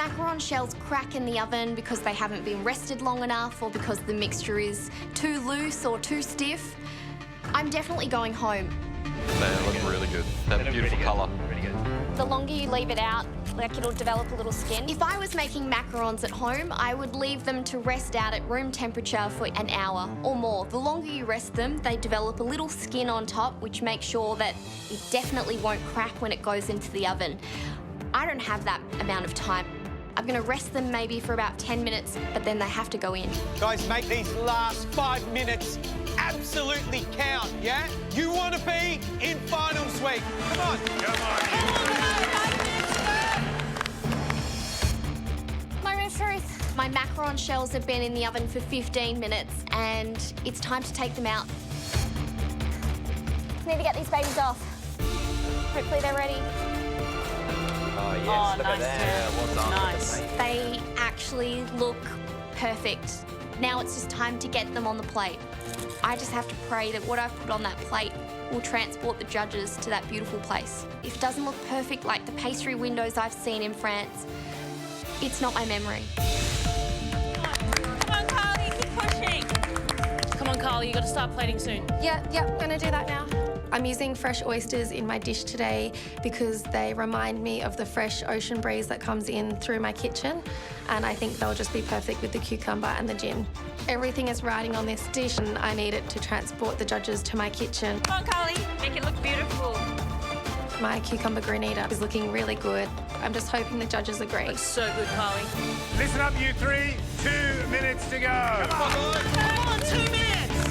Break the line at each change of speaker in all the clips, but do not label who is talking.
macaron shells crack in the oven because they haven't been rested long enough or because the mixture is too loose or too stiff, I'm definitely going home.
They look really good. That beautiful colour.
Really good.
The longer you leave it out, like, it'll develop a little skin. If I was making macarons at home, I would leave them to rest out at room temperature for an hour or more. The longer you rest them, they develop a little skin on top, which makes sure that it definitely won't crack when it goes into the oven. I don't have that amount of time. I'm gonna rest them maybe for about 10 minutes, but then they have to go in.
Guys, make these last 5 minutes absolutely count, yeah? You want to be in finals week. Come on.
Come on.
Moment of truth. My macaron shells have been in the oven for 15 minutes and it's time to take them out. Need to get these babies off. Hopefully they're ready.
Oh, yes,
Oh,
look
nice,
at
Tam.
that. Well done.
Nice.
They actually look perfect. Now it's just time to get them on the plate. I just have to pray that what I've put on that plate will transport the judges to that beautiful place. If it doesn't look perfect like the pastry windows I've seen in France, it's not my memory.
Come on, Karlie, keep pushing. Come on, Karlie, you got to start plating soon.
Yeah, gonna do that now. I'm using fresh oysters in my dish today because they remind me of the fresh ocean breeze that comes in through my kitchen, and I think they'll just be perfect with the cucumber and the gin. Everything is riding on this dish and I need it to transport the judges to my kitchen.
Come on, Karlie, make it look beautiful.
My cucumber granita is looking really good. I'm just hoping the judges agree.
Looks so good, Karlie.
Listen up, you three. 2 minutes to go.
Come on, boys.
Come on, 2 minutes.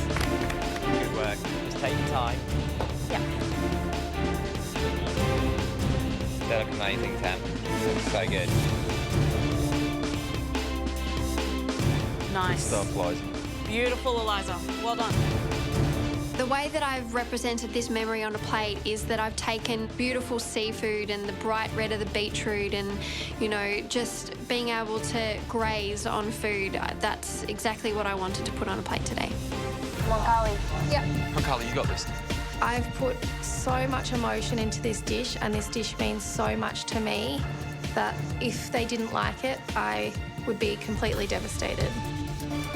Good work. Just take your time.
Yep.
They look amazing, Tam. Looks so good.
Nice.
Stuff, Eliza.
Beautiful, Eliza. Well done.
The way that I've represented this memory on a plate is that I've taken beautiful seafood and the bright red of the beetroot and, you know, just being able to graze on food. That's exactly what I wanted to put on a plate today.
Come on, Karlie. Yep.
Come on, Karlie, you got this.
I've put so much emotion into this dish and this dish means so much to me that if they didn't like it, I would be completely devastated.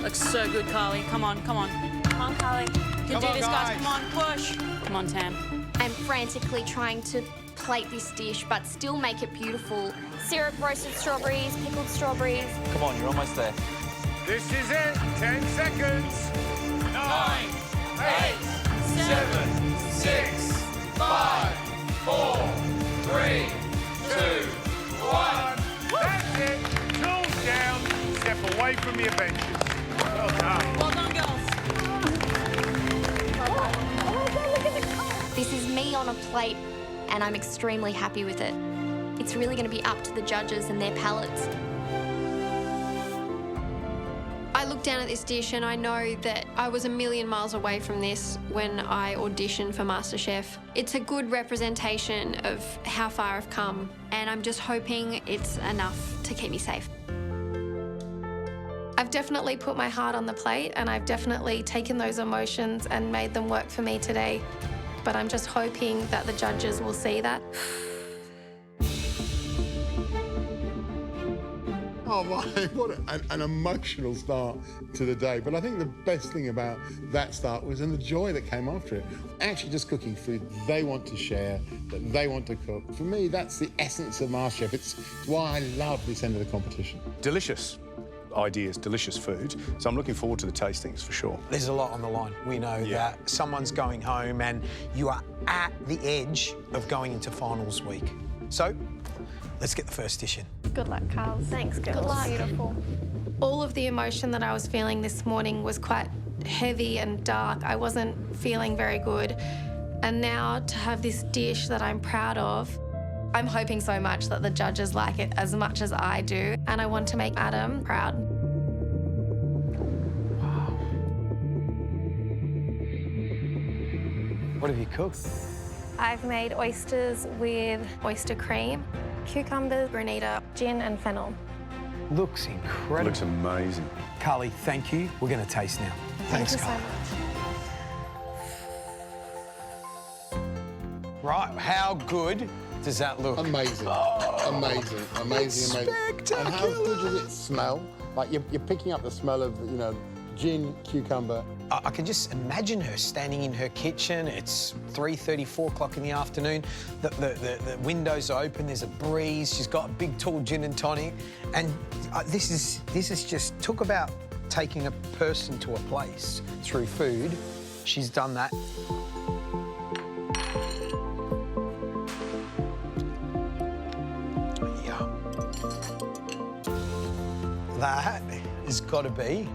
Looks so good, Karlie. Come on, come on.
Come on, Karlie.
You can
Come
do
on,
this, guys.
guys.
Come on, push. Come on, Tam.
I'm frantically trying to plate this dish but still make it beautiful. Syrup roasted strawberries, pickled strawberries.
Come on, you're almost there.
This is it. 10 seconds. 9, 8, 7, 6, 5, 4, 3, 2, 1. That's it. Tools down. Step away from your benches. Well done.
Well done, girls.
This is me on a plate and I'm extremely happy with it. It's really going to be up to the judges and their palates.
I look down at this dish and I know that I was a million miles away from this when I auditioned for MasterChef. It's a good representation of how far I've come, and I'm just hoping it's enough to keep me safe.
I've definitely put my heart on the plate and I've definitely taken those emotions and made them work for me today. But I'm just hoping that the judges will see that.
Oh my, what an emotional start to the day. But I think the best thing about that start was the joy that came after it. Actually just cooking food they want to share, that they want to cook. For me, that's the essence of MasterChef. It's why I love this end of the competition.
Delicious ideas, delicious food. So I'm looking forward to the tastings for sure.
There's a lot on the line. We know that someone's going home and you are at the edge of going into finals week. So, let's get the first dish in.
Good luck, Carl.
Thanks, girls.
Good luck.
Beautiful.
All of the emotion that I was feeling this morning was quite heavy and dark. I wasn't feeling very good. And now to have this dish that I'm proud of, I'm hoping so much that the judges like it as much as I do. And I want to make Adam proud.
Wow. What have you cooked?
I've made oysters with oyster cream, cucumber, granita, gin and fennel.
Looks incredible.
Looks amazing.
Karlie, thank you. We're going to taste now.
Thank you so
Karlie.
much.
Right, how good does that look?
Amazing. Amazing, amazing, amazing.
Spectacular.
And how good does it smell? Like you're picking up the smell of, you know, gin, cucumber.
I can just imagine her standing in her kitchen. It's 3:30, 4 o'clock in the afternoon. The windows are open. There's a breeze. She's got a big, tall gin and tonic. And this is just talk about taking a person to a place through food. She's done that. Yeah. That has got to be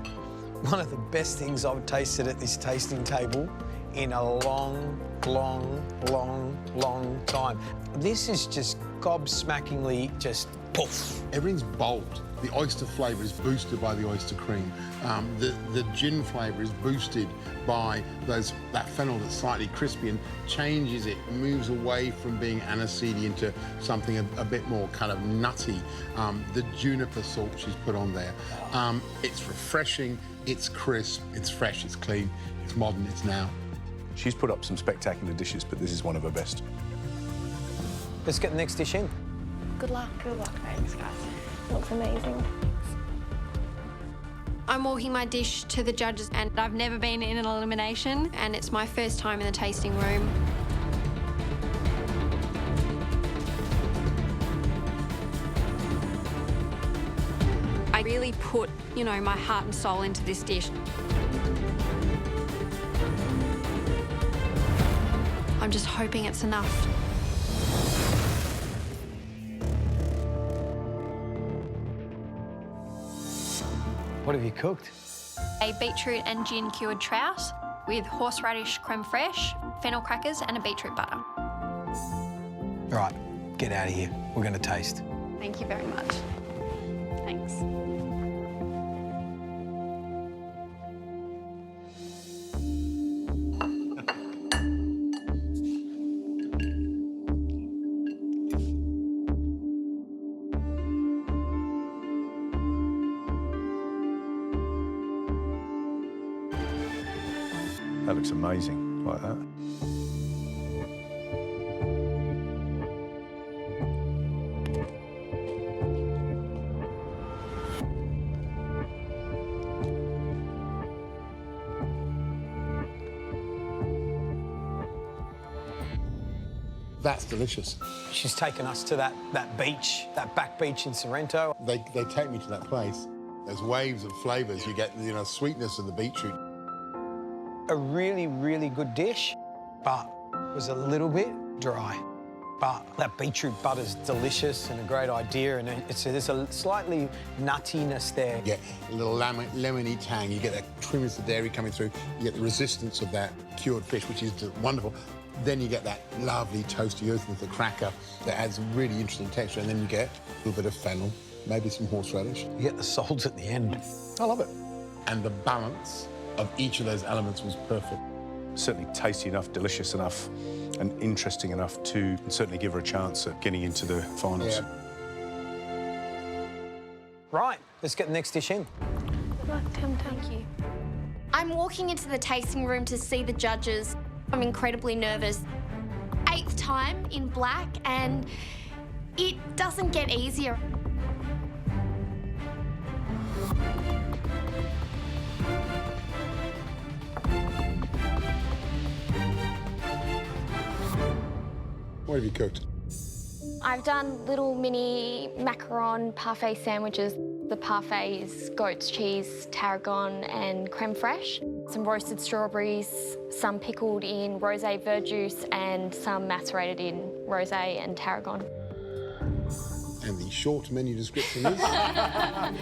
one of the best things I've tasted at this tasting table in a long, long, long, long time. This is just gobsmackingly just poof.
Everything's bold. The oyster flavour is boosted by the oyster cream. The gin flavour is boosted by that fennel that's slightly crispy and changes it, moves away from being aniseedy into something a bit more kind of nutty. The juniper salt she's put on there. It's refreshing, it's crisp, it's fresh, it's clean, it's modern, it's now.
She's put up some spectacular dishes, but this is one of her best.
Let's get the next dish in.
Good luck. Good luck. Thanks, guys. Looks amazing.
I'm walking my dish to the judges, and I've never been in an elimination, and it's my first time in the tasting room. I really put, you know, my heart and soul into this dish. I'm just hoping it's enough.
What have you cooked?
A beetroot and gin cured trout with horseradish creme fraiche, fennel crackers and a beetroot butter.
Right, get out of here. We're going to taste.
Thank you very much. Thanks.
That looks amazing, like that.
That's delicious.
She's taken us to that beach, that back beach in Sorrento.
They take me to that place. There's waves of flavours. You get, you know, sweetness of the beetroot.
A really, really good dish, but was a little bit dry. But that beetroot butter's delicious and a great idea, and there's a slightly nuttiness there.
You get a little lemony tang. You get that trimness of dairy coming through. You get the resistance of that cured fish, which is wonderful. Then you get that lovely toasty earth with the cracker that adds a really interesting texture, and then you get a little bit of fennel, maybe some horseradish.
You get the salt at the end.
I love it. And the balance of each of those elements was perfect.
Certainly tasty enough, delicious enough, and interesting enough to certainly give her a chance at getting into the finals.
Yeah.
Right, let's get the next dish in.
Good luck, Tam Tam.
Thank you. I'm walking into the tasting room to see the judges. I'm incredibly nervous. 8th time in black, and it doesn't get easier.
What have you cooked?
I've done little mini macaron parfait sandwiches. The parfait is goat's cheese, tarragon and creme fraiche. Some roasted strawberries, some pickled in rosé verjuice and some macerated in rosé and tarragon.
And the short menu description is?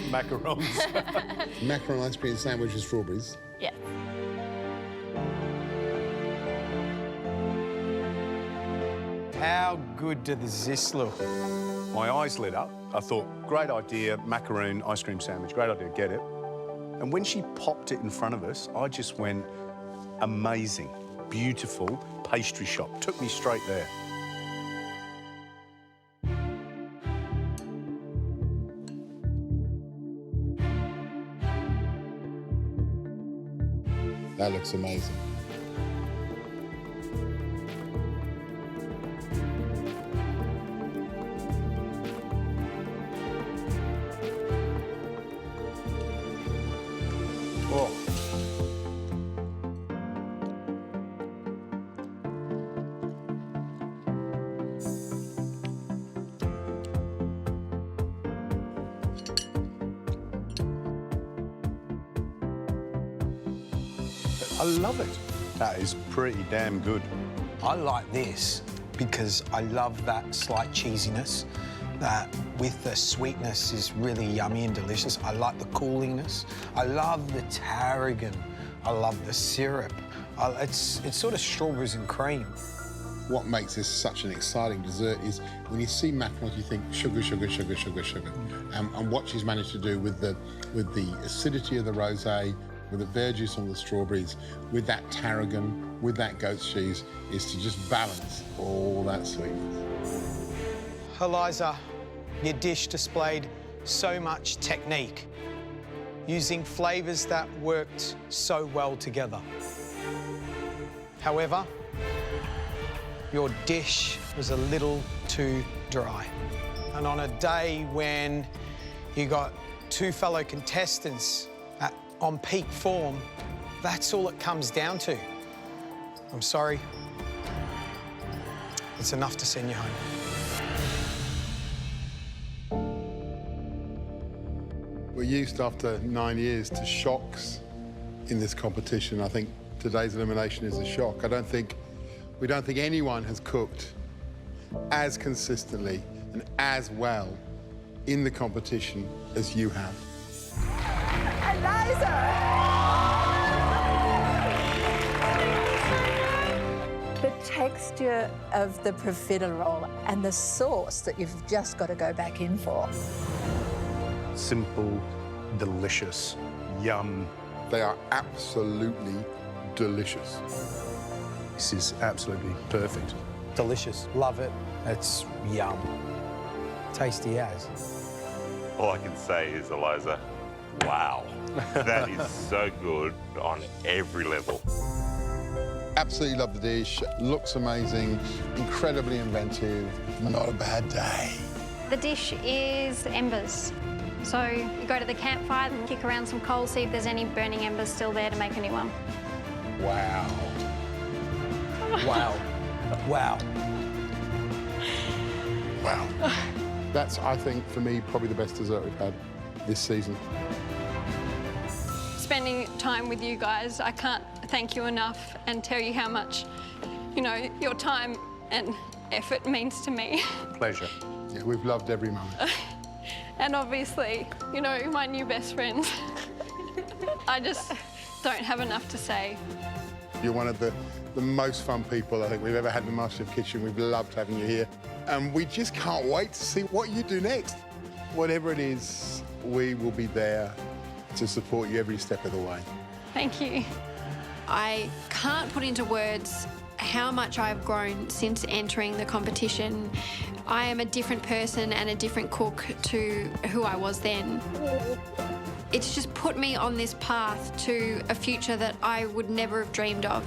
Macarons.
Macaron ice cream sandwich with strawberries.
Yeah.
How good does this look?
My eyes lit up. I thought, great idea, macaroon ice cream sandwich, great idea, get it. And when she popped it in front of us, I just went, amazing, beautiful pastry shop. Took me straight there.
That looks amazing.
I love it. That is pretty damn good.
I like this because I love that slight cheesiness that with the sweetness is really yummy and delicious. I like the coolingness. I love the tarragon. I love the syrup. It's sort of strawberries and cream.
What makes this such an exciting dessert is when you see macarons, you think sugar, sugar, sugar, sugar, sugar. And what she's managed to do with the acidity of the rosé, with the verjuice on the strawberries, with that tarragon, with that goat cheese, is to just balance all that sweetness.
Eliza, your dish displayed so much technique, using flavours that worked so well together. However, your dish was a little too dry. And on a day when you got two fellow contestants on peak form, that's all it comes down to. I'm sorry. It's enough to send you home.
We're used after 9 years to shocks in this competition. I think today's elimination is a shock. We don't think anyone has cooked as consistently and as well in the competition as you have.
Eliza! The texture of the profiterole and the sauce that you've just got to go back in for.
Simple, delicious, yum.
They are absolutely delicious.
This is absolutely perfect.
Delicious, love it. It's yum. Tasty as.
All I can say is, Eliza, wow. That is so good on every level.
Absolutely love the dish. Looks amazing, incredibly inventive. Not a bad day.
The dish is embers. So you go to the campfire and kick around some coals, see if there's any burning embers still there to make a new one.
Wow.
Wow. Wow.
Wow. That's, I think, for me, probably the best dessert we've had this season.
Spending time with you guys, I can't thank you enough and tell you how much, you know, your time and effort means to me.
Pleasure.
Yeah, we've loved every moment.
And obviously, you know, my new best friends. I just don't have enough to say.
You're one of the most fun people I think we've ever had in the MasterChef kitchen. We've loved having you here. And we just can't wait to see what you do next. Whatever it is, we will be there to support you every step of the way.
Thank you. I can't put into words how much I've grown since entering the competition. I am a different person and a different cook to who I was then. It's just put me on this path to a future that I would never have dreamed of.